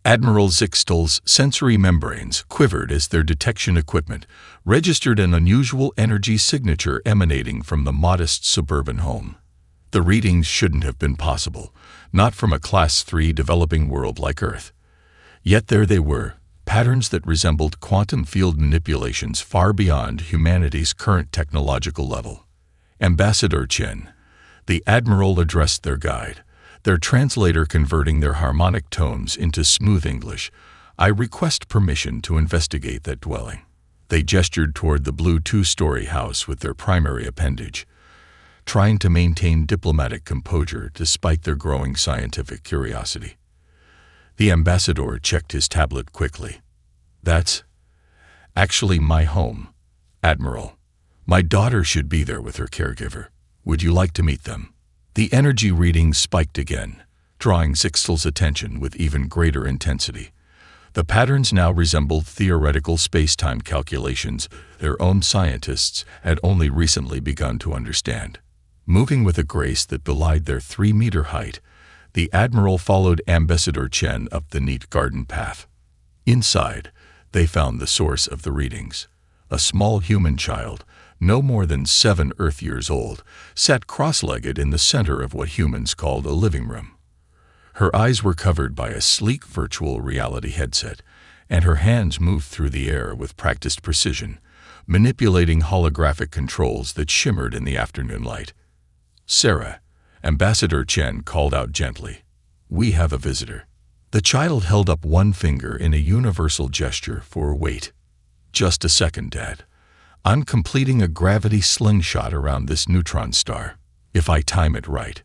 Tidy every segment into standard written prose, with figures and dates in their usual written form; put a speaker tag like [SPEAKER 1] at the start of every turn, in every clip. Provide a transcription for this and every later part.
[SPEAKER 1] Admiral Zixtal's sensory membranes quivered as their detection equipment registered an unusual energy signature emanating from the modest suburban home. The readings shouldn't have been possible, not from a Class 3 developing world like Earth. Yet there they were, patterns that resembled quantum field manipulations far beyond humanity's current technological level. Ambassador Chen, the Admiral addressed their guide, their translator converting their harmonic tones into smooth English. I request permission to investigate that dwelling. They gestured toward the blue two-story house with their primary appendage, trying to maintain diplomatic composure despite their growing scientific curiosity. The ambassador checked his tablet quickly. That's actually my home, Admiral. My daughter should be there with her caregiver. Would you like to meet them? The energy readings spiked again, drawing Zixtal's attention with even greater intensity. The patterns now resembled theoretical space-time calculations their own scientists had only recently begun to understand. Moving with a grace that belied their 3-meter height, the Admiral followed Ambassador Chen up the neat garden path. Inside, they found the source of the readings. A small human child, no more than 7 Earth years old, sat cross-legged in the center of what humans called a living room. Her eyes were covered by a sleek virtual reality headset, and her hands moved through the air with practiced precision, manipulating holographic controls that shimmered in the afternoon light. "Sarah," Ambassador Chen called out gently. "We have a visitor." The child held up one finger in a universal gesture for wait. "Just a second, Dad. I'm completing a gravity slingshot around this neutron star, if I time it right."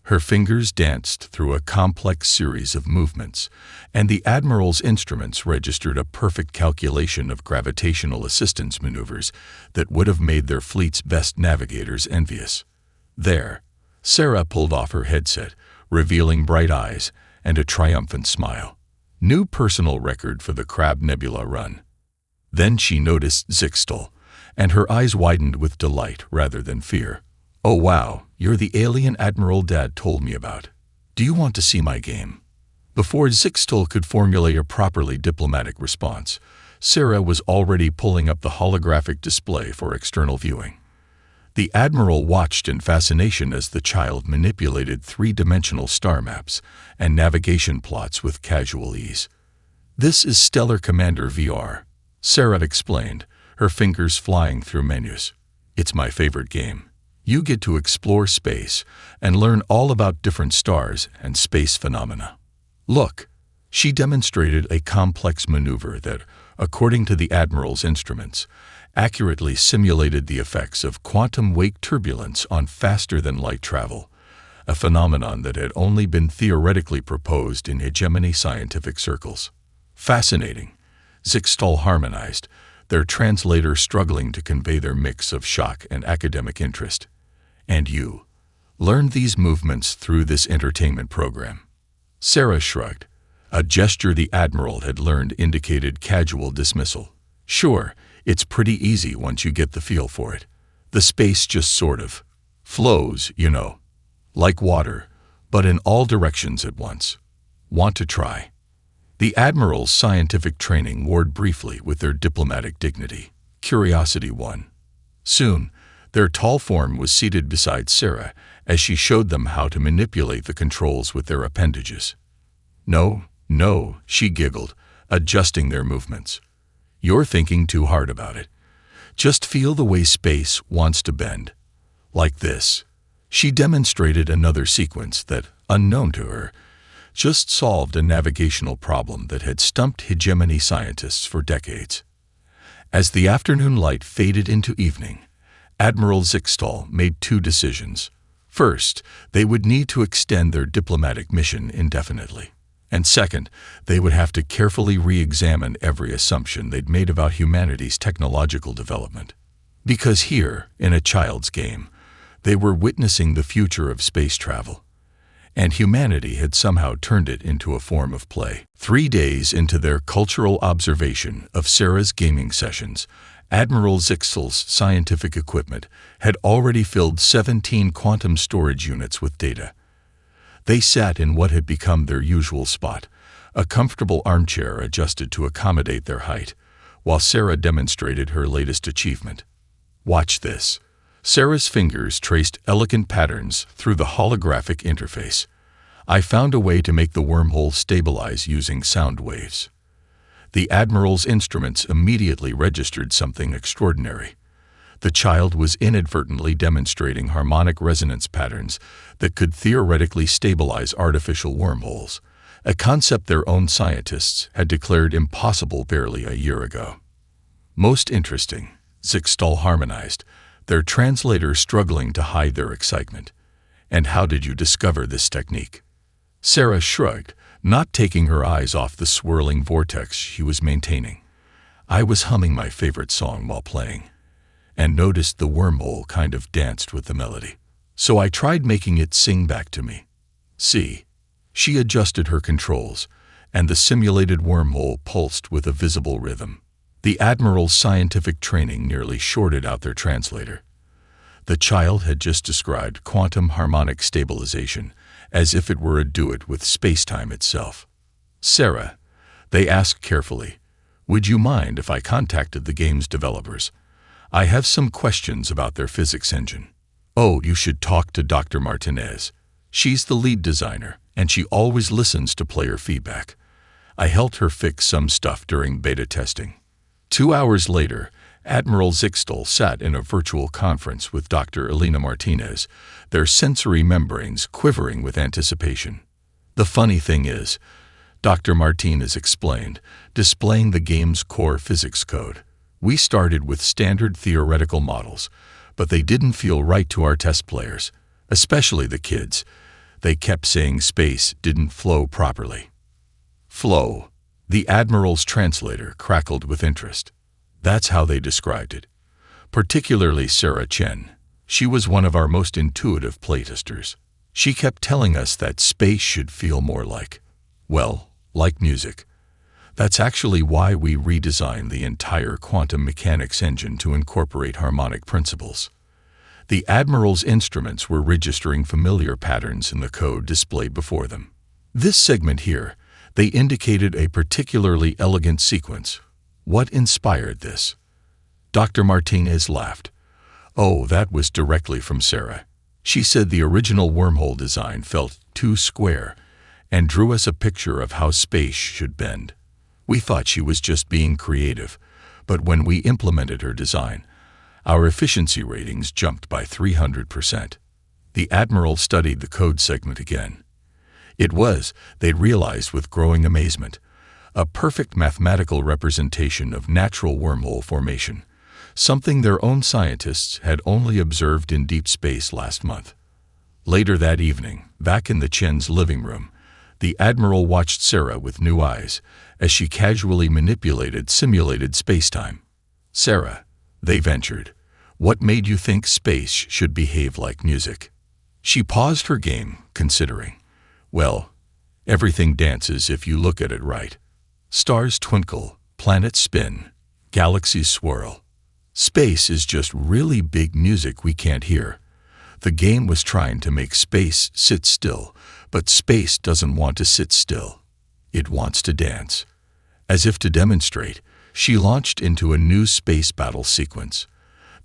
[SPEAKER 1] Her fingers danced through a complex series of movements, and the Admiral's instruments registered a perfect calculation of gravitational assistance maneuvers that would have made their fleet's best navigators envious. There, Sarah pulled off her headset, revealing bright eyes and a triumphant smile. New personal record for the Crab Nebula run. Then she noticed Zixtal, and her eyes widened with delight rather than fear. "Oh wow, you're the alien Admiral Dad told me about. Do you want to see my game?" Before Zixtal could formulate a properly diplomatic response, Sarah was already pulling up the holographic display for external viewing. The Admiral watched in fascination as the child manipulated 3-dimensional star maps and navigation plots with casual ease. "This is Stellar Commander VR," Sarah explained, her fingers flying through menus. "It's my favorite game. You get to explore space and learn all about different stars and space phenomena. Look." She demonstrated a complex maneuver that, according to the Admiral's instruments, accurately simulated the effects of quantum wake turbulence on faster-than-light travel, a phenomenon that had only been theoretically proposed in hegemony scientific circles. "Fascinating," Zixtal harmonized, their translator struggling to convey their mix of shock and academic interest. "And you learned these movements through this entertainment program?" Sarah shrugged. A gesture the Admiral had learned indicated casual dismissal. "Sure, it's pretty easy once you get the feel for it. The space just sort of flows, you know, like water, but in all directions at once. Want to try?" The Admiral's scientific training warred briefly with their diplomatic dignity. Curiosity won. Soon, their tall form was seated beside Sarah as she showed them how to manipulate the controls with their appendages. No, she giggled, adjusting their movements. "You're thinking too hard about it. Just feel the way space wants to bend. Like this." She demonstrated another sequence that, unknown to her, just solved a navigational problem that had stumped hegemony scientists for decades. As the afternoon light faded into evening, Admiral Zixtal made 2 decisions. First, they would need to extend their diplomatic mission indefinitely. And second, they would have to carefully re-examine every assumption they'd made about humanity's technological development. Because here, in a child's game, they were witnessing the future of space travel, and humanity had somehow turned it into a form of play. 3 days into their cultural observation of Sarah's gaming sessions, Admiral Zixtal's scientific equipment had already filled 17 quantum storage units with data. They sat in what had become their usual spot, A comfortable armchair adjusted to accommodate their height, while Sarah demonstrated her latest achievement. Watch this. Sarah's fingers traced elegant patterns through the holographic interface. I found a way to make the wormhole stabilize using sound waves. The Admiral's instruments immediately registered something extraordinary. The child was inadvertently demonstrating harmonic resonance patterns that could theoretically stabilize artificial wormholes, a concept their own scientists had declared impossible barely a year ago. Most interesting, Zixtal harmonized, their translator struggling to hide their excitement. And how did you discover this technique? Sarah shrugged, not taking her eyes off the swirling vortex she was maintaining. I was humming my favorite song while playing, and noticed the wormhole kind of danced with the melody. So I tried making it sing back to me. See? She adjusted her controls, and the simulated wormhole pulsed with a visible rhythm. The Admiral's scientific training nearly shorted out their translator. The child had just described quantum harmonic stabilization as if it were a duet with space-time itself. Sarah, they asked carefully, would you mind if I contacted the game's developers? I have some questions about their physics engine. Oh, you should talk to Dr. Martinez. She's the lead designer, and she always listens to player feedback. I helped her fix some stuff during beta testing. 2 hours later, Admiral Zixtal sat in a virtual conference with Dr. Elena Martinez, their sensory membranes quivering with anticipation. The funny thing is, Dr. Martinez explained, displaying the game's core physics code. We started with standard theoretical models, but they didn't feel right to our test players, especially the kids. They kept saying space didn't flow properly. Flow. The Admiral's translator crackled with interest. That's how they described it. Particularly Sarah Chen. She was one of our most intuitive playtesters. She kept telling us that space should feel more like, well, like music. That's actually why we redesigned the entire quantum mechanics engine to incorporate harmonic principles. The Admiral's instruments were registering familiar patterns in the code displayed before them. This segment here, they indicated a particularly elegant sequence. What inspired this? Dr. Martinez laughed. Oh, that was directly from Sarah. She said the original wormhole design felt too square and drew us a picture of how space should bend. We thought she was just being creative, but when we implemented her design, our efficiency ratings jumped by 300%. The Admiral studied the code segment again. It was, they realized with growing amazement, a perfect mathematical representation of natural wormhole formation, something their own scientists had only observed in deep space last month. Later that evening, back in the Chen's living room, the Admiral watched Sarah with new eyes as she casually manipulated simulated spacetime. Sarah, they ventured, what made you think space should behave like music? She paused her game, considering. Well, everything dances if you look at it right. Stars twinkle, planets spin, galaxies swirl. Space is just really big music we can't hear. The game was trying to make space sit still, but space doesn't want to sit still. It wants to dance. As if to demonstrate, she launched into a new space battle sequence.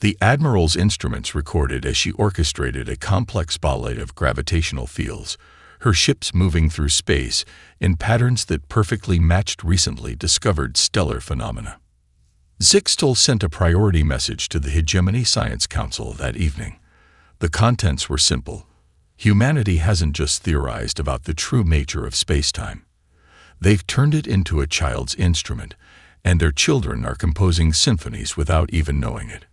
[SPEAKER 1] The Admiral's instruments recorded as she orchestrated a complex ballet of gravitational fields, her ships moving through space in patterns that perfectly matched recently discovered stellar phenomena. Zixtal sent a priority message to the Hegemony Science Council that evening. The contents were simple. Humanity hasn't just theorized about the true nature of spacetime. They've turned it into a child's instrument, and their children are composing symphonies without even knowing it.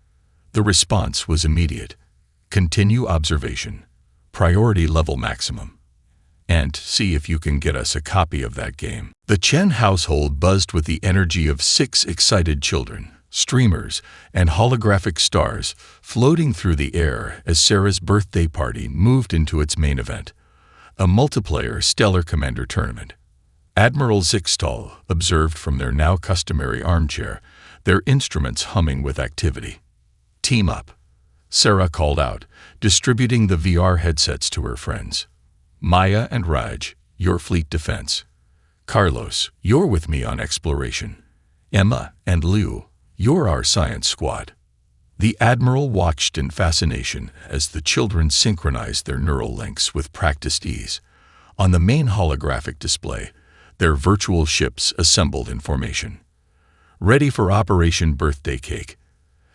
[SPEAKER 1] The response was immediate. Continue observation. Priority level maximum. And see if you can get us a copy of that game. The Chen household buzzed with the energy of 6 excited children, streamers, and holographic stars floating through the air as Sarah's birthday party moved into its main event, a multiplayer Stellar Commander tournament. Admiral Zixtal observed from their now customary armchair, their instruments humming with activity. Team up, Sarah called out, distributing the VR headsets to her friends. Maya and Raj, your fleet defense. Carlos, you're with me on exploration. Emma and Liu, you're our science squad. The Admiral watched in fascination as the children synchronized their neural links with practiced ease. On the main holographic display, their virtual ships assembled in formation. Ready for Operation Birthday Cake.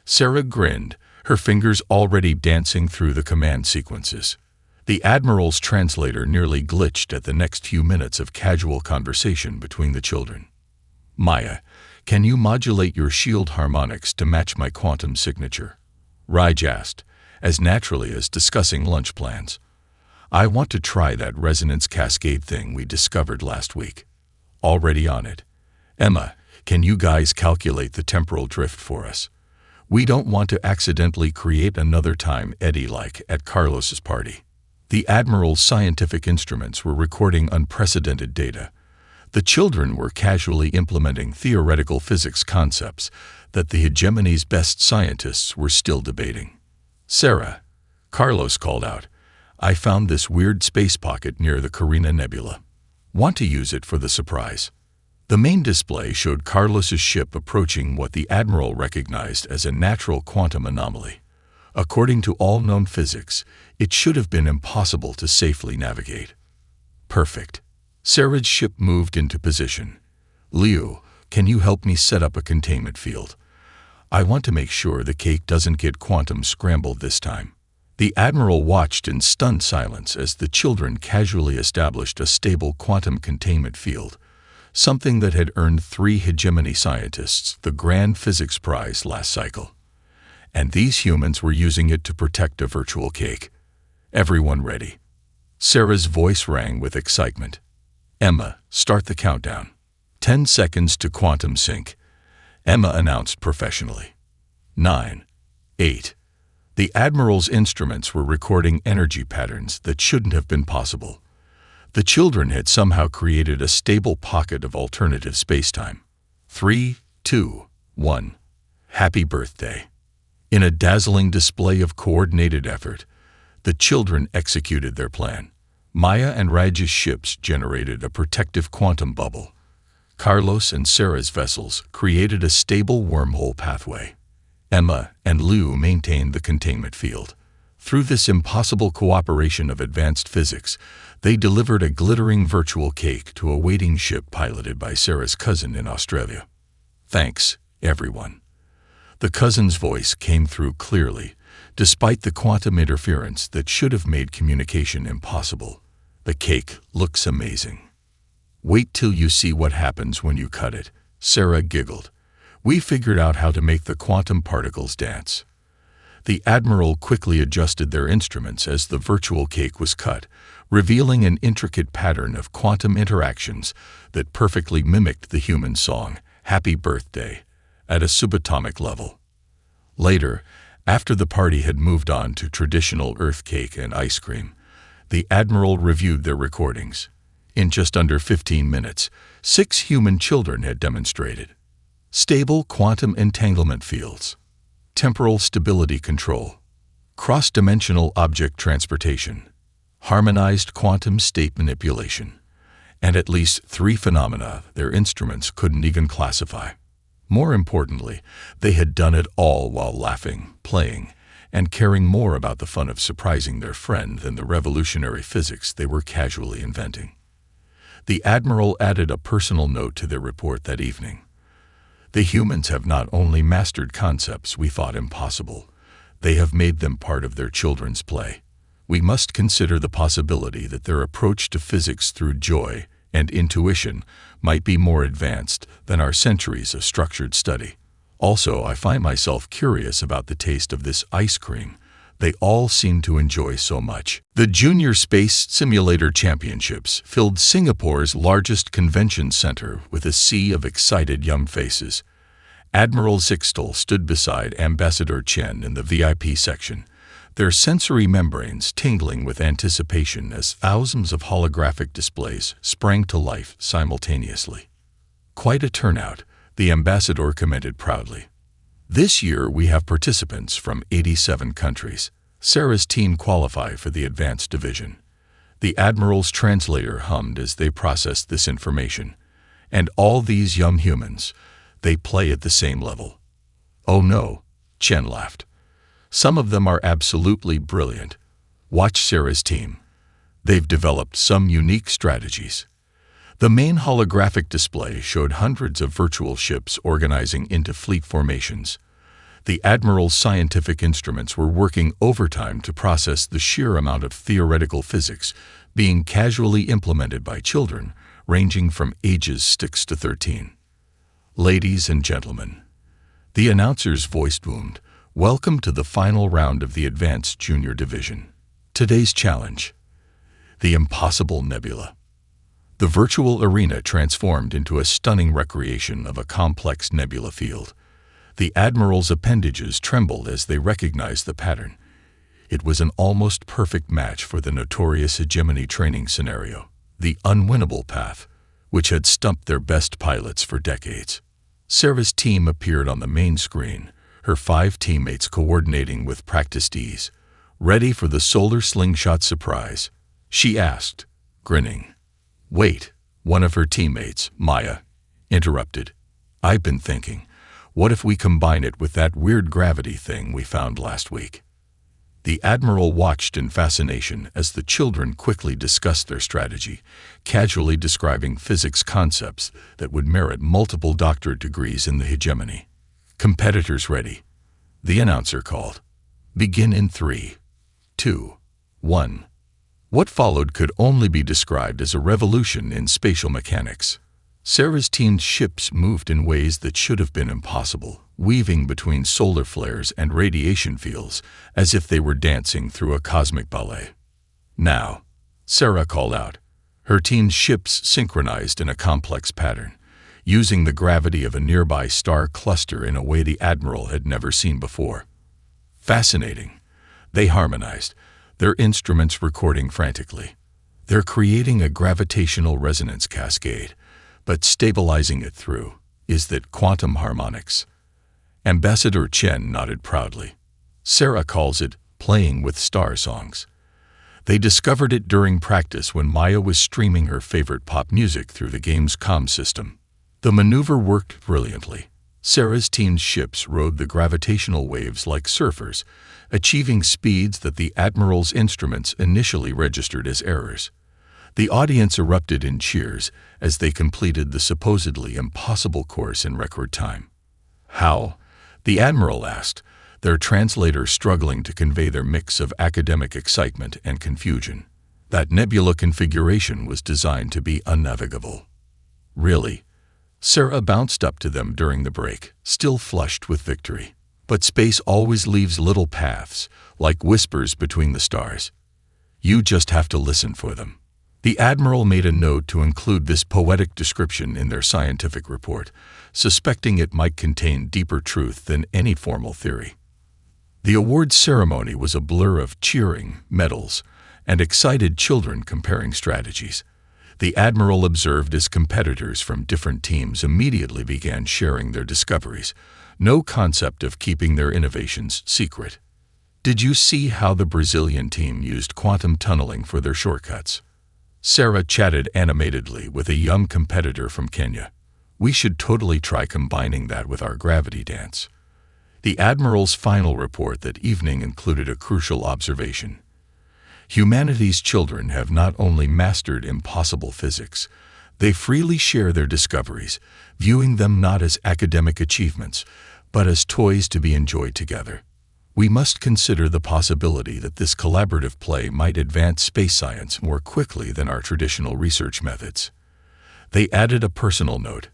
[SPEAKER 1] Sarah grinned, her fingers already dancing through the command sequences. The Admiral's translator nearly glitched at the next few minutes of casual conversation between the children. Maya, can you modulate your shield harmonics to match my quantum signature? Raj asked, as naturally as discussing lunch plans. I want to try that resonance cascade thing we discovered last week. Already on it. Emma, can you guys calculate the temporal drift for us? We don't want to accidentally create another time Eddie like at Carlos's party. The Admiral's scientific instruments were recording unprecedented data. The children were casually implementing theoretical physics concepts that the hegemony's best scientists were still debating. Sarah, Carlos called out, I found this weird space pocket near the Carina Nebula. Want to use it for the surprise? The main display showed Carlos's ship approaching what the Admiral recognized as a natural quantum anomaly. According to all known physics, it should have been impossible to safely navigate. Perfect. Sarah's ship moved into position. Liu, can you help me set up a containment field? I want to make sure the cake doesn't get quantum scrambled this time. The Admiral watched in stunned silence as the children casually established a stable quantum containment field, something that had earned 3 hegemony scientists the Grand Physics Prize last cycle. And these humans were using it to protect a virtual cake. Everyone ready? Sarah's voice rang with excitement. Emma, start the countdown. 10 seconds to quantum sync. Emma announced professionally. 9, 8. The Admiral's instruments were recording energy patterns that shouldn't have been possible. The children had somehow created a stable pocket of alternative spacetime. 3, 2, 1. Happy birthday. In a dazzling display of coordinated effort, the children executed their plan. Maya and Raj's ships generated a protective quantum bubble. Carlos and Sarah's vessels created a stable wormhole pathway. Emma and Liu maintained the containment field. Through this impossible cooperation of advanced physics, they delivered a glittering virtual cake to a waiting ship piloted by Sarah's cousin in Australia. Thanks, everyone. The cousin's voice came through clearly, despite the quantum interference that should have made communication impossible. The cake looks amazing. Wait till you see what happens when you cut it, Sarah giggled. We figured out how to make the quantum particles dance. The Admiral quickly adjusted their instruments as the virtual cake was cut, revealing an intricate pattern of quantum interactions that perfectly mimicked the human song, Happy Birthday, at a subatomic level. Later, after the party had moved on to traditional Earth cake and ice cream, the Admiral reviewed their recordings. In just under 15 minutes, 6 human children had demonstrated stable quantum entanglement fields, temporal stability control, cross-dimensional object transportation, harmonized quantum state manipulation, and at least 3 phenomena their instruments couldn't even classify. More importantly, they had done it all while laughing, playing, and caring more about the fun of surprising their friend than the revolutionary physics they were casually inventing. The Admiral added a personal note to their report that evening. The humans have not only mastered concepts we thought impossible, they have made them part of their children's play. We must consider the possibility that their approach to physics through joy and intuition might be more advanced than our centuries of structured study. Also, I find myself curious about the taste of this ice cream they all seem to enjoy so much. The Junior Space Simulator Championships filled Singapore's largest convention center with a sea of excited young faces. Admiral Zixtel stood beside Ambassador Chen in the VIP section, their sensory membranes tingling with anticipation as thousands of holographic displays sprang to life simultaneously. Quite a turnout, the ambassador commented proudly. This year we have participants from 87 countries. Sarah's team qualified for the advanced division. The Admiral's translator hummed as they processed this information, And all these young humans, they play at the same level. Oh no, Chen laughed. Some of them are absolutely brilliant. Watch Sarah's team. They've developed some unique strategies. The main holographic display showed hundreds of virtual ships organizing into fleet formations. The Admiral's scientific instruments were working overtime to process the sheer amount of theoretical physics being casually implemented by children ranging from ages 6 to 13. Ladies and gentlemen, the announcer's voice boomed, welcome to the final round of the Advanced Junior Division. Today's challenge: the Impossible Nebula. The virtual arena transformed into a stunning recreation of a complex nebula field. The Admiral's appendages trembled as they recognized the pattern. It was an almost perfect match for the notorious hegemony training scenario, the unwinnable path, which had stumped their best pilots for decades. Sarah's team appeared on the main screen, her 5 teammates coordinating with practiced ease, ready for the solar slingshot surprise. She asked, grinning. Wait, one of her teammates, Maya, interrupted. I've been thinking, what if we combine it with that weird gravity thing we found last week? The Admiral watched in fascination as the children quickly discussed their strategy, casually describing physics concepts that would merit multiple doctorate degrees in the hegemony. Competitors ready. The announcer called. Begin in 3, 2, 1. What followed could only be described as a revolution in spatial mechanics. Sarah's team's ships moved in ways that should have been impossible, weaving between solar flares and radiation fields as if they were dancing through a cosmic ballet. Now, Sarah called out. Her team's ships synchronized in a complex pattern, using the gravity of a nearby star cluster in a way the Admiral had never seen before. Fascinating. They harmonized, their instruments recording frantically. They're creating a gravitational resonance cascade, but stabilizing it through, is that quantum harmonics. Ambassador Chen nodded proudly. Sarah calls it playing with star songs. They discovered it during practice when Maya was streaming her favorite pop music through the game's comm system. The maneuver worked brilliantly. Sarah's team's ships rode the gravitational waves like surfers, achieving speeds that the Admiral's instruments initially registered as errors. The audience erupted in cheers as they completed the supposedly impossible course in record time. How? The Admiral asked, their translator struggling to convey their mix of academic excitement and confusion. That nebula configuration was designed to be unnavigable. Really? Sarah bounced up to them during the break, still flushed with victory. But space always leaves little paths, like whispers between the stars. You just have to listen for them. The Admiral made a note to include this poetic description in their scientific report, suspecting it might contain deeper truth than any formal theory. The awards ceremony was a blur of cheering, medals, and excited children comparing strategies. The Admiral observed as competitors from different teams immediately began sharing their discoveries, no concept of keeping their innovations secret. Did you see how the Brazilian team used quantum tunneling for their shortcuts? Sarah chatted animatedly with a young competitor from Kenya. We should totally try combining that with our gravity dance. The Admiral's final report that evening included a crucial observation. Humanity's children have not only mastered impossible physics, they freely share their discoveries, viewing them not as academic achievements, but as toys to be enjoyed together. We must consider the possibility that this collaborative play might advance space science more quickly than our traditional research methods. They added a personal note,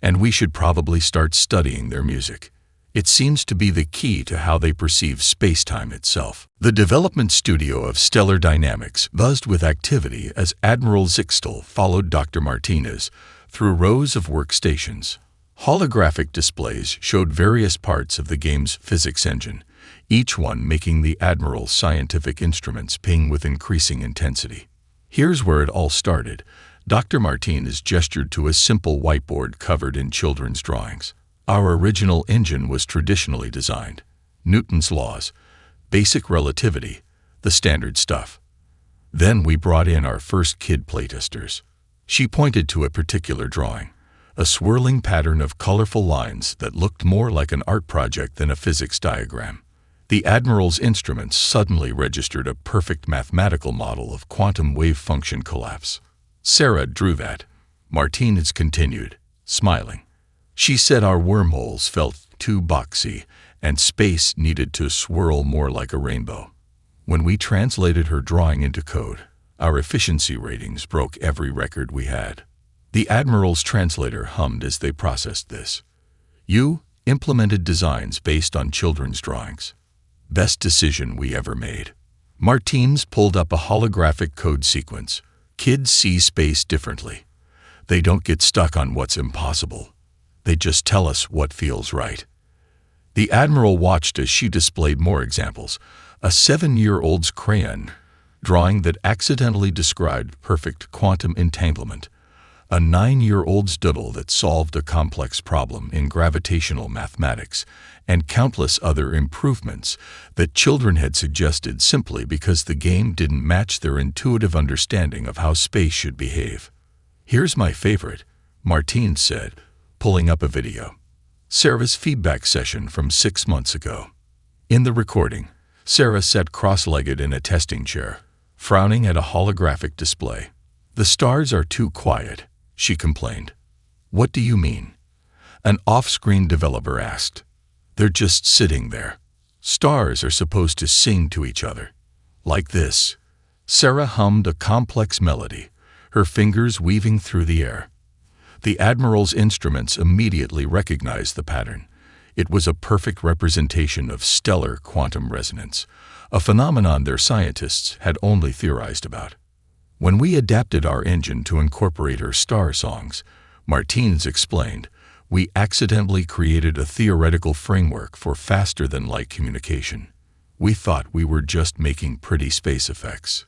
[SPEAKER 1] and we should probably start studying their music. It seems to be the key to how they perceive space-time itself. The development studio of Stellar Dynamics buzzed with activity as Admiral Zixtel followed Dr. Martinez through rows of workstations. Holographic displays showed various parts of the game's physics engine, each one making the Admiral's scientific instruments ping with increasing intensity. Here's where it all started. Dr. Martinez gestured to a simple whiteboard covered in children's drawings. Our original engine was traditionally designed. Newton's laws, basic relativity, the standard stuff. Then we brought in our first kid playtesters. She pointed to a particular drawing. a swirling pattern of colorful lines that looked more like an art project than a physics diagram. The Admiral's instruments suddenly registered a perfect mathematical model of quantum wave function collapse. Sarah drew that. Martinez continued, smiling. She said our wormholes felt too boxy, and space needed to swirl more like a rainbow. When we translated her drawing into code, our efficiency ratings broke every record we had. The Admiral's translator hummed as they processed this. You implemented designs based on children's drawings. Best decision we ever made. Martinez pulled up a holographic code sequence. Kids see space differently. They don't get stuck on what's impossible. They just tell us what feels right. The Admiral watched as she displayed more examples. A 7-year-old's crayon drawing that accidentally described perfect quantum entanglement. A 9-year-old's doodle that solved a complex problem in gravitational mathematics, and countless other improvements that children had suggested simply because the game didn't match their intuitive understanding of how space should behave. Here's my favorite, Martinez said, pulling up a video. Sarah's feedback session from 6 months ago. In the recording, Sarah sat cross-legged in a testing chair, frowning at a holographic display. The stars are too quiet, she complained. What do you mean? An off-screen developer asked. They're just sitting there. Stars are supposed to sing to each other. Like this. Sarah hummed a complex melody, her fingers weaving through the air. The Admiral's instruments immediately recognized the pattern. It was a perfect representation of stellar quantum resonance, a phenomenon their scientists had only theorized about. When we adapted our engine to incorporate her star songs, Martinez explained, we accidentally created a theoretical framework for faster-than-light communication. We thought we were just making pretty space effects.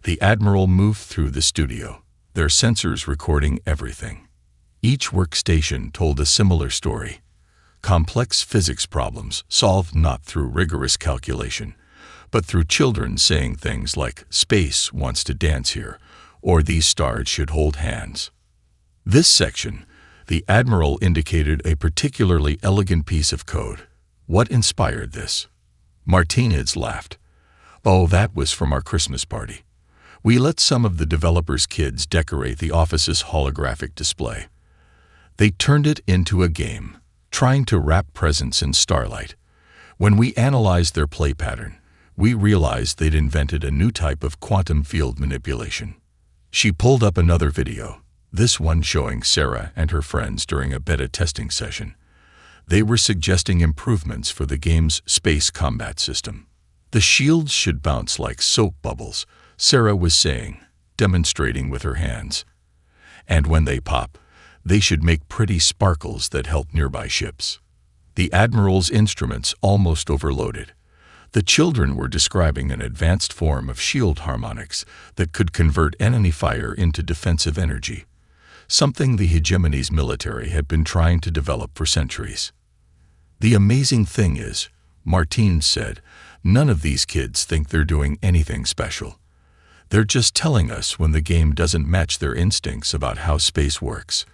[SPEAKER 1] The Admiral moved through the studio, their sensors recording everything. Each workstation told a similar story. Complex physics problems solved not through rigorous calculation, but through children saying things like, space wants to dance here, or these stars should hold hands. This section, the Admiral indicated a particularly elegant piece of code. What inspired this? Martinez laughed. Oh, that was from our Christmas party. We let some of the developers' kids decorate the office's holographic display. They turned it into a game, trying to wrap presents in starlight. When we analyzed their play pattern, we realized they'd invented a new type of quantum field manipulation. She pulled up another video, this one showing Sarah and her friends during a beta testing session. They were suggesting improvements for the game's space combat system. The shields should bounce like soap bubbles, Sarah was saying, demonstrating with her hands. And when they pop, they should make pretty sparkles that help nearby ships. The Admiral's instruments almost overloaded. The children were describing an advanced form of shield harmonics that could convert enemy fire into defensive energy, something the hegemony's military had been trying to develop for centuries. The amazing thing is, Martinez said, none of these kids think they're doing anything special. They're just telling us when the game doesn't match their instincts about how space works.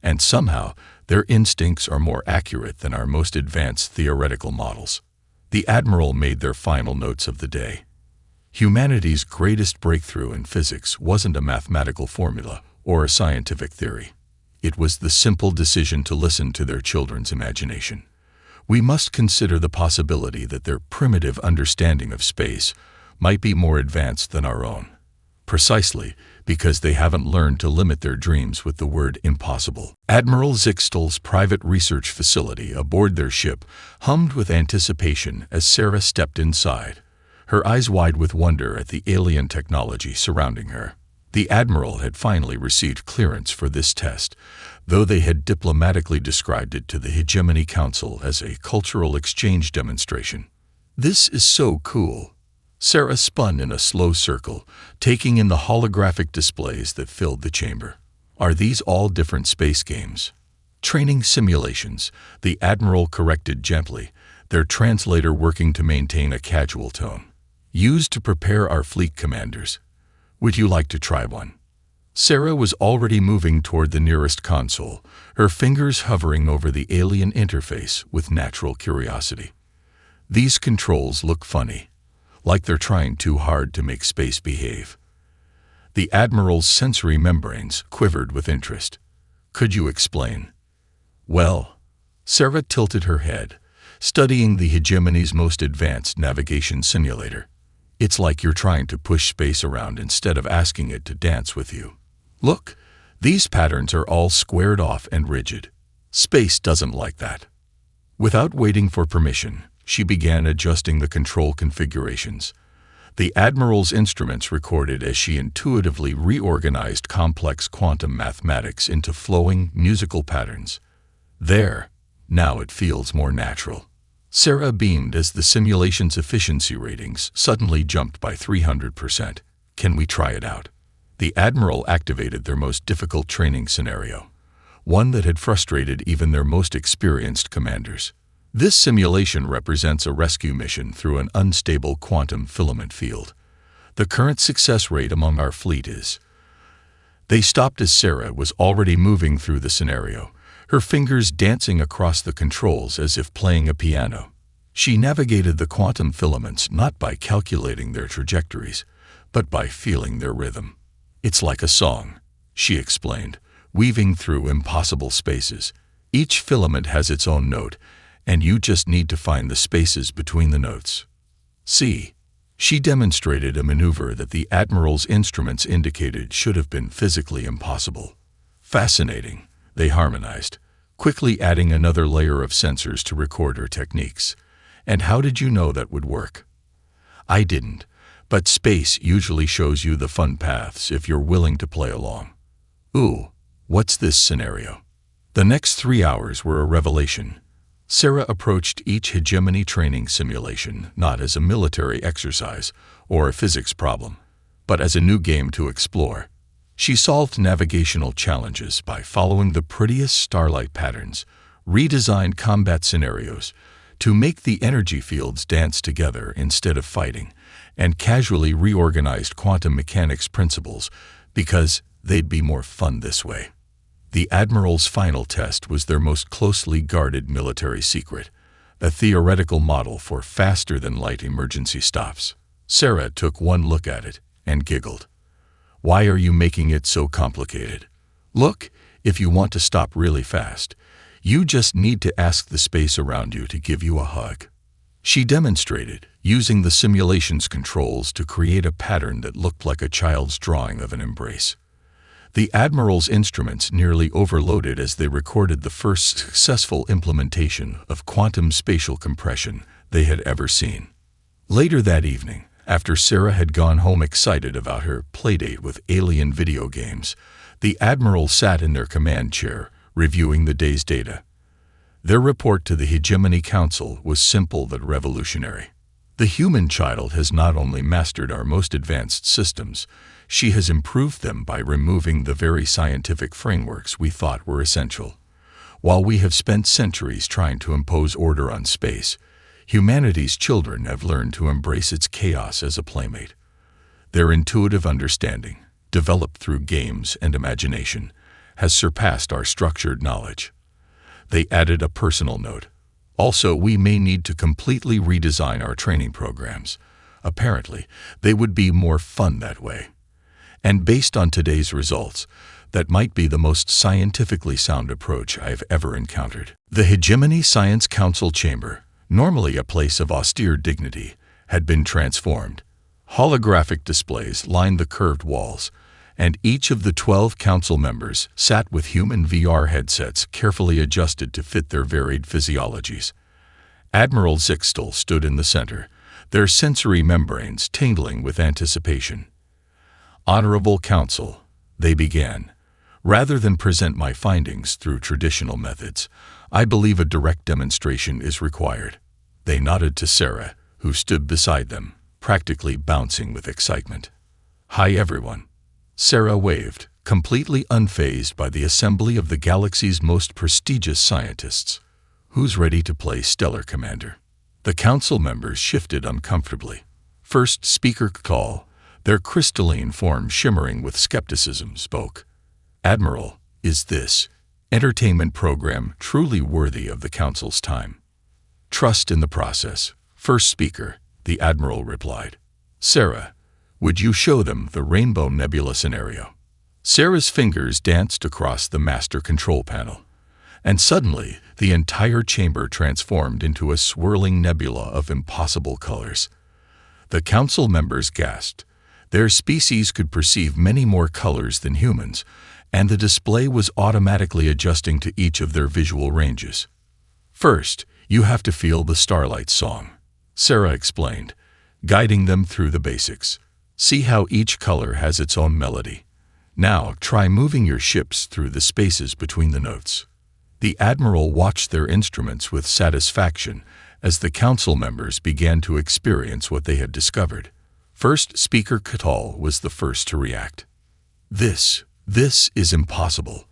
[SPEAKER 1] And somehow, their instincts are more accurate than our most advanced theoretical models. The Admiral made their final notes of the day. Humanity's greatest breakthrough in physics wasn't a mathematical formula or a scientific theory. It was the simple decision to listen to their children's imagination. We must consider the possibility that their primitive understanding of space might be more advanced than our own, precisely because they haven't learned to limit their dreams with the word impossible. Admiral Zixtel's private research facility aboard their ship hummed with anticipation as Sarah stepped inside, her eyes wide with wonder at the alien technology surrounding her. The Admiral had finally received clearance for this test, though they had diplomatically described it to the Hegemony Council as a cultural exchange demonstration. This is so cool. Sarah spun in a slow circle, taking in the holographic displays that filled the chamber. Are these all different space games? Training simulations, the Admiral corrected gently, their translator working to maintain a casual tone. Used to prepare our fleet commanders. Would you like to try one? Sarah was already moving toward the nearest console, her fingers hovering over the alien interface with natural curiosity. These controls look funny, like they're trying too hard to make space behave. The Admiral's sensory membranes quivered with interest. Could you explain? Well, Sarah tilted her head, studying the hegemony's most advanced navigation simulator. It's like you're trying to push space around instead of asking it to dance with you. Look, these patterns are all squared off and rigid. Space doesn't like that. Without waiting for permission, she began adjusting the control configurations. The Admiral's instruments recorded as she intuitively reorganized complex quantum mathematics into flowing, musical patterns. There, now it feels more natural. Sarah beamed as the simulation's efficiency ratings suddenly jumped by 300%. Can we try it out? The Admiral activated their most difficult training scenario, one that had frustrated even their most experienced commanders. This simulation represents a rescue mission through an unstable quantum filament field. The current success rate among our fleet is... They stopped as Sarah was already moving through the scenario, her fingers dancing across the controls as if playing a piano. She navigated the quantum filaments not by calculating their trajectories, but by feeling their rhythm. It's like a song, she explained, weaving through impossible spaces. Each filament has its own note, and you just need to find the spaces between the notes. See, she demonstrated a maneuver that the Admiral's instruments indicated should have been physically impossible. Fascinating, they harmonized, quickly adding another layer of sensors to record her techniques. And how did you know that would work? I didn't, but space usually shows you the fun paths if you're willing to play along. Ooh, what's this scenario? The next 3 hours were a revelation. Sarah approached each hegemony training simulation not as a military exercise or a physics problem, but as a new game to explore. She solved navigational challenges by following the prettiest starlight patterns, redesigned combat scenarios to make the energy fields dance together instead of fighting, and casually reorganized quantum mechanics principles because they'd be more fun this way. The Admiral's final test was their most closely guarded military secret, a theoretical model for faster-than-light emergency stops. Sarah took one look at it and giggled. Why are you making it so complicated? Look, if you want to stop really fast, you just need to ask the space around you to give you a hug. She demonstrated, using the simulation's controls to create a pattern that looked like a child's drawing of an embrace. The Admiral's instruments nearly overloaded as they recorded the first successful implementation of quantum spatial compression they had ever seen. Later that evening, after Sarah had gone home excited about her playdate with alien video games, the Admiral sat in their command chair, reviewing the day's data. Their report to the Hegemony Council was simple but revolutionary. The human child has not only mastered our most advanced systems, she has improved them by removing the very scientific frameworks we thought were essential. While we have spent centuries trying to impose order on space, humanity's children have learned to embrace its chaos as a playmate. Their intuitive understanding, developed through games and imagination, has surpassed our structured knowledge. They added a personal note. Also, we may need to completely redesign our training programs. Apparently, they would be more fun that way. And based on today's results, that might be the most scientifically sound approach I have ever encountered. The Hegemony Science Council chamber, normally a place of austere dignity, had been transformed. Holographic displays lined the curved walls, and each of the 12 council members sat with human VR headsets carefully adjusted to fit their varied physiologies. Admiral Zixtel stood in the center, their sensory membranes tingling with anticipation. Honorable Council, they began. Rather than present my findings through traditional methods, I believe a direct demonstration is required. They nodded to Sarah, who stood beside them, practically bouncing with excitement. Hi everyone. Sarah waved, completely unfazed by the assembly of the galaxy's most prestigious scientists. Who's ready to play Stellar Commander? The council members shifted uncomfortably. First speaker call, Their crystalline form shimmering with skepticism spoke. "Admiral, is this entertainment program truly worthy of the Council's time?" "Trust in the process." First speaker, the Admiral replied. "Sarah, would you show them the Rainbow Nebula scenario?" Sarah's fingers danced across the master control panel, and suddenly the entire chamber transformed into a swirling nebula of impossible colors. The Council members gasped. Their species could perceive many more colors than humans, and the display was automatically adjusting to each of their visual ranges. "First, you have to feel the Starlight song," Sarah explained, guiding them through the basics. "See how each color has its own melody. Now try moving your ships through the spaces between the notes." The Admiral watched their instruments with satisfaction as the Council members began to experience what they had discovered. First speaker Catal was the first to react. This is impossible."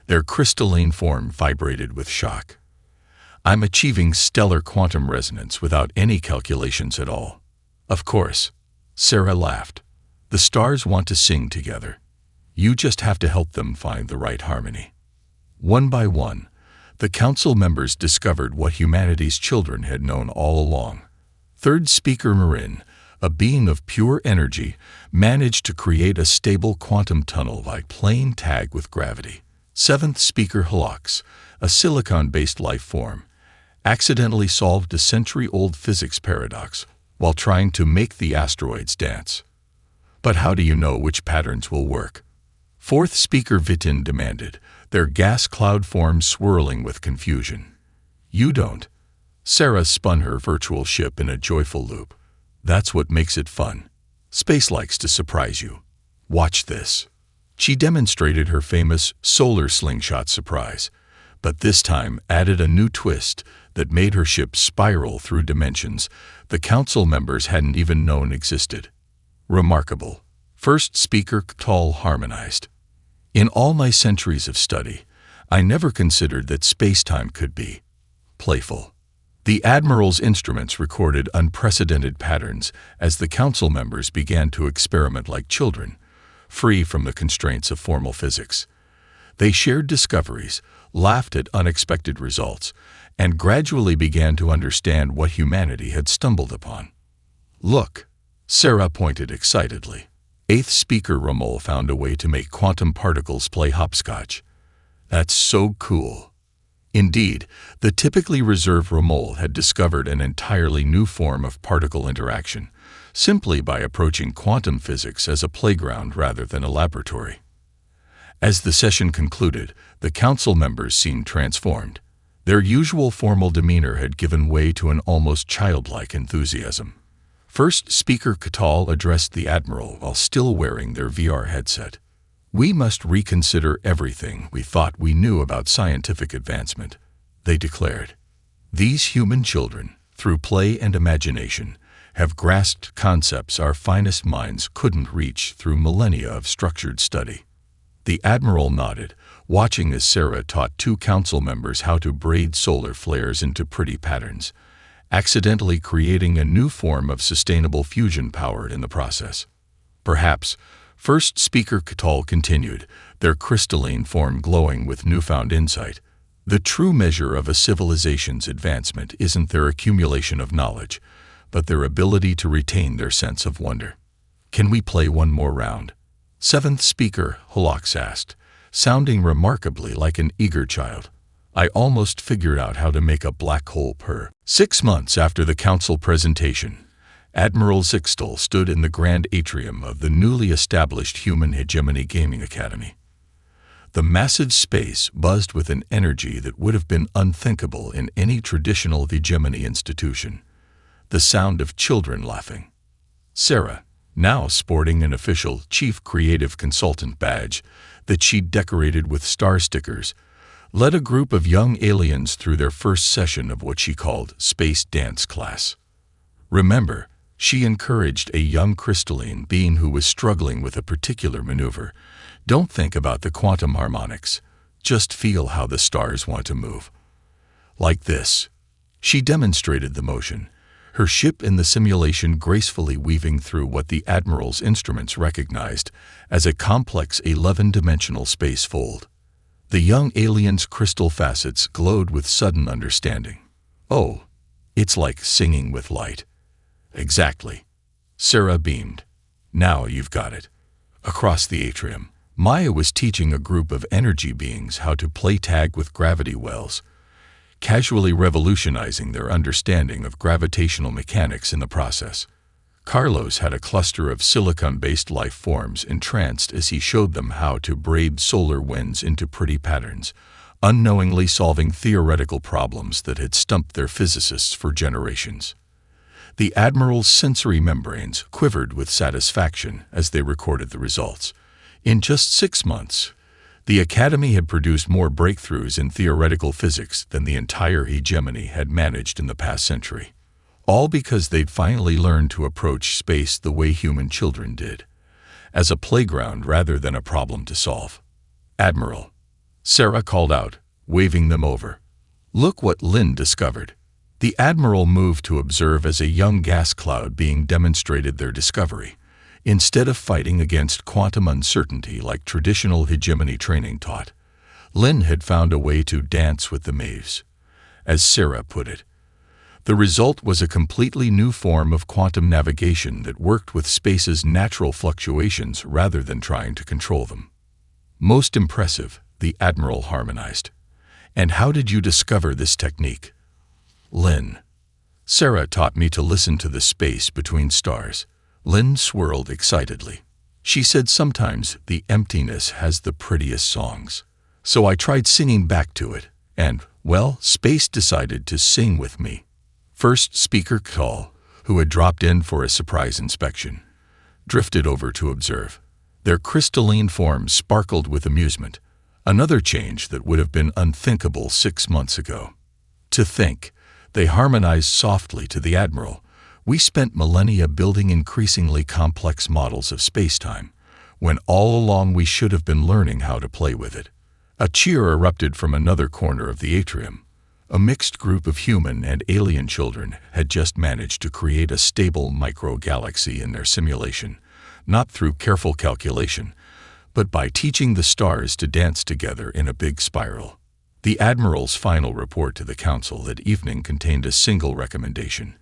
[SPEAKER 1] Their crystalline form vibrated with shock. "I'm achieving stellar quantum resonance without any calculations at all." "Of course," Sarah laughed. "The stars want to sing together. You just have to help them find the right harmony." One by one, the Council members discovered what humanity's children had known all along. Third speaker Marin, a being of pure energy, managed to create a stable quantum tunnel by playing tag with gravity. Seventh speaker Halox, a silicon-based life form, accidentally solved a century-old physics paradox while trying to make the asteroids dance. "But how do you know which patterns will work?" Fourth speaker Vitin demanded, their gas cloud form swirling with confusion. "You don't." Sarah spun her virtual ship in a joyful loop. "That's what makes it fun. Space likes to surprise you. Watch this." She demonstrated her famous solar slingshot surprise, but this time added a new twist that made her ship spiral through dimensions the Council members hadn't even known existed. "Remarkable." First speaker Catal harmonized. "In all my centuries of study, I never considered that space-time could be playful." The Admiral's instruments recorded unprecedented patterns as the Council members began to experiment like children, free from the constraints of formal physics. They shared discoveries, laughed at unexpected results, and gradually began to understand what humanity had stumbled upon. "Look," Sarah pointed excitedly. Eighth speaker Rommel found a way to make quantum particles play hopscotch. "That's so cool." Indeed, the typically reserved Rommel had discovered an entirely new form of particle interaction, simply by approaching quantum physics as a playground rather than a laboratory. As the session concluded, the Council members seemed transformed. Their usual formal demeanor had given way to an almost childlike enthusiasm. First speaker Catal addressed the Admiral while still wearing their VR headset. "We must reconsider everything we thought we knew about scientific advancement," they declared. "These human children, through play and imagination, have grasped concepts our finest minds couldn't reach through millennia of structured study." The Admiral nodded, watching as Sarah taught two Council members how to braid solar flares into pretty patterns, accidentally creating a new form of sustainable fusion power in the process. Perhaps, First speaker Catal continued, their crystalline form glowing with newfound insight, "The true measure of a civilization's advancement isn't their accumulation of knowledge, but their ability to retain their sense of wonder. Can we play one more round?" Seventh speaker Halox asked, sounding remarkably like an eager child. "I almost figured out how to make a black hole purr." 6 months after the Council presentation, Admiral Zixtal stood in the grand atrium of the newly established Human Hegemony Gaming Academy. The massive space buzzed with an energy that would have been unthinkable in any traditional hegemony institution, the sound of children laughing. Sarah, now sporting an official Chief Creative Consultant badge that she'd decorated with star stickers, led a group of young aliens through their first session of what she called Space Dance Class. Remember, she encouraged a young crystalline being who was struggling with a particular maneuver. Don't think about the quantum harmonics. Just feel how the stars want to move. Like this. She demonstrated the motion, her ship in the simulation gracefully weaving through what the Admiral's instruments recognized as a complex 11-dimensional space fold. The young alien's crystal facets glowed with sudden understanding. "Oh, it's like singing with light." "Exactly." Sarah beamed. "Now you've got it." Across the atrium, Maya was teaching a group of energy beings how to play tag with gravity wells, casually revolutionizing their understanding of gravitational mechanics in the process. Carlos had a cluster of silicon-based life forms entranced as he showed them how to braid solar winds into pretty patterns, unknowingly solving theoretical problems that had stumped their physicists for generations. The Admiral's sensory membranes quivered with satisfaction as they recorded the results. In just 6 months, the Academy had produced more breakthroughs in theoretical physics than the entire hegemony had managed in the past century. All because they'd finally learned to approach space the way human children did, as a playground rather than a problem to solve. "Admiral," Sarah called out, waving them over. "Look what Lynn discovered." The Admiral moved to observe as a young gas cloud being demonstrated their discovery, instead of fighting against quantum uncertainty like traditional hegemony training taught. Lynn had found a way to dance with the waves, as Sarah put it. The result was a completely new form of quantum navigation that worked with space's natural fluctuations rather than trying to control them. "Most impressive," the Admiral harmonized. "And how did you discover this technique?" "Lynn. Sarah taught me to listen to the space between stars." Lynn swirled excitedly. "She said sometimes the emptiness has the prettiest songs. So I tried singing back to it, and, well, space decided to sing with me." First speaker Call, who had dropped in for a surprise inspection, drifted over to observe. Their crystalline forms sparkled with amusement, another change that would have been unthinkable 6 months ago. "To think," they harmonized softly to the Admiral, "we spent millennia building increasingly complex models of spacetime, when all along we should have been learning how to play with it." A cheer erupted from another corner of the atrium. A mixed group of human and alien children had just managed to create a stable micro-galaxy in their simulation, not through careful calculation, but by teaching the stars to dance together in a big spiral. The Admiral's final report to the Council that evening contained a single recommendation.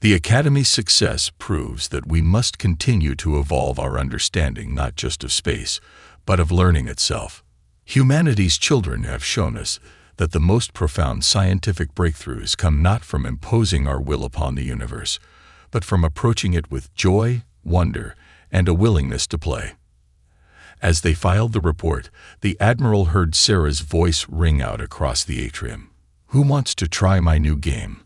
[SPEAKER 1] "The Academy's success proves that we must continue to evolve our understanding not just of space, but of learning itself. Humanity's children have shown us that the most profound scientific breakthroughs come not from imposing our will upon the universe, but from approaching it with joy, wonder, and a willingness to play." As they filed the report, the Admiral heard Sarah's voice ring out across the atrium. "Who wants to try my new game?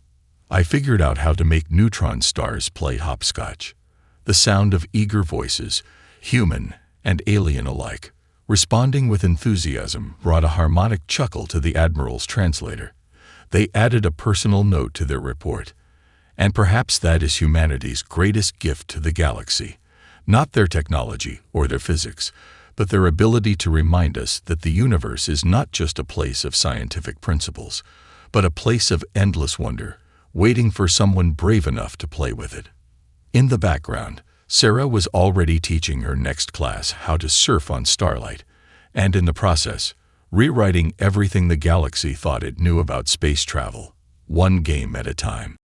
[SPEAKER 1] I figured out how to make neutron stars play hopscotch." The sound of eager voices, human and alien alike, responding with enthusiasm, brought a harmonic chuckle to the Admiral's translator. They added a personal note to their report. "And perhaps that is humanity's greatest gift to the galaxy. Not their technology or their physics, but their ability to remind us that the universe is not just a place of scientific principles, but a place of endless wonder, waiting for someone brave enough to play with it." In the background, Sarah was already teaching her next class how to surf on starlight, and in the process, rewriting everything the galaxy thought it knew about space travel, one game at a time.